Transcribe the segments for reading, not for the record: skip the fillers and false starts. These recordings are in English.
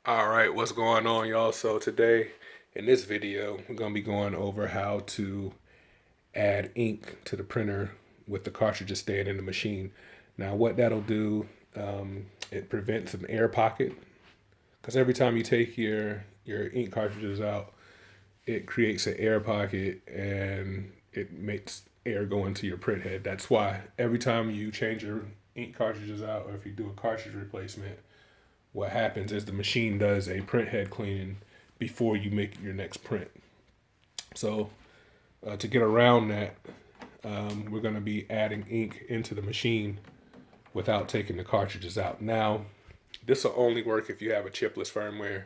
Alright, what's going on, y'all? So today in this video we're going to be going over how to add ink to the printer with the cartridges staying in the machine. Now what that'll do, it prevents an air pocket, because every time you take your ink cartridges out, it creates an air pocket and it makes air go into your print head. That's why every time you change your ink cartridges out, or if you do a cartridge replacement, what happens is the machine does a print head cleaning before you make your next print. So to get around that, we're going to be adding ink into the machine without taking the cartridges out. Now, this will only work if you have a chipless firmware.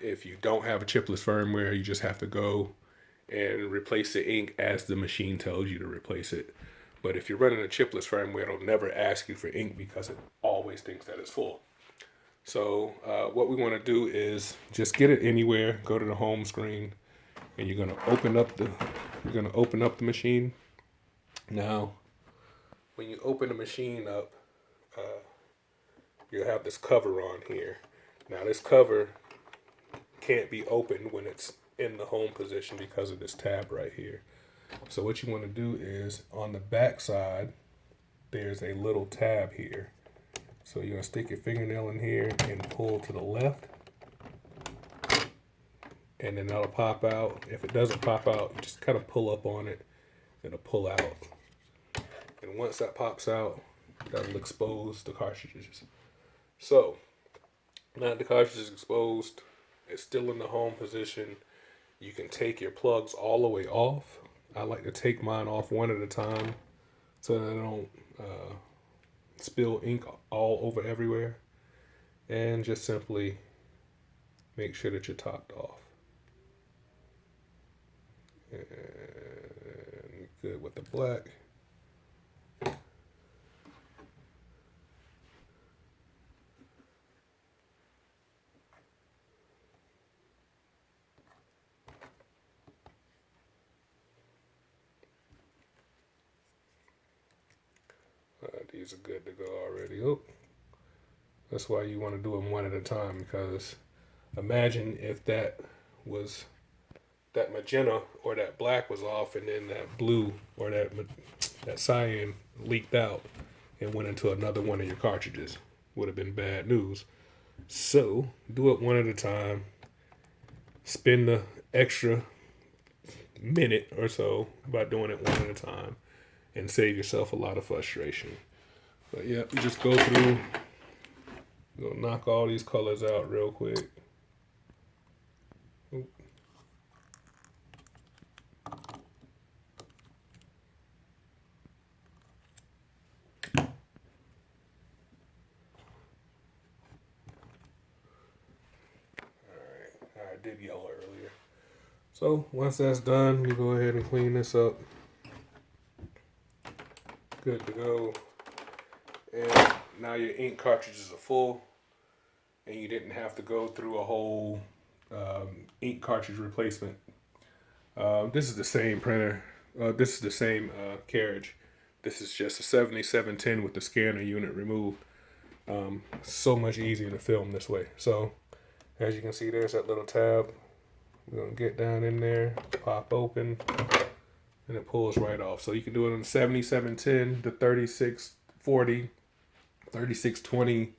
If you don't have a chipless firmware, you just have to go and replace the ink as the machine tells you to replace it. But if you're running a chipless firmware, it'll never ask you for ink because it always thinks that it's full. So what we want to do is just get it anywhere, go to the home screen, and you're going to open up the machine. Now, when you open the machine up, you'll have this cover on here. Now this cover can't be opened when it's in the home position because of this tab right here. So what you want to do is on the back side, there's a little tab here. So you're going to stick your fingernail in here and pull to the left. And then that'll pop out. If it doesn't pop out, you just kind of pull up on it. It'll pull out. And once that pops out, that'll expose the cartridges. So, now that the cartridge is exposed, it's still in the home position. You can take your plugs all the way off. I like to take mine off one at a time so that I don't spill ink all over everywhere, and just simply make sure that you're topped off. And good with the black. These are good to go already. Oh, that's why you want to do them one at a time, because imagine if that magenta or that black was off, and then that blue or that cyan leaked out and went into another one of your cartridges. Would have been bad news. So do it one at a time. Spend the extra minute or so by doing it one at a time, and save yourself a lot of frustration. But yeah, you just go through, go knock all these colors out real quick. Oop. I did yellow earlier. So once that's done, you go ahead and clean this up. Good to go. And now your ink cartridges are full, and you didn't have to go through a whole ink cartridge replacement. This is the same printer. This is the same carriage. This is just a 7710 with the scanner unit removed. So much easier to film this way. So as you can see, there's that little tab. We're going to get down in there, pop open, and it pulls right off. So you can do it on the 7710, the 3640, 3620,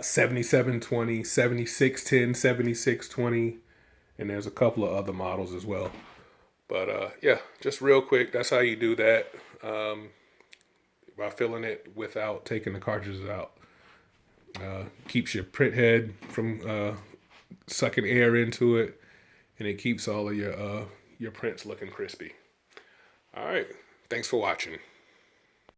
7720, 7610, 7620, and there's a couple of other models as well. But yeah, just real quick, that's how you do that, by filling it without taking the cartridges out. Keeps your print head from sucking air into it, and it keeps all of your prints looking crispy. All right, thanks for watching.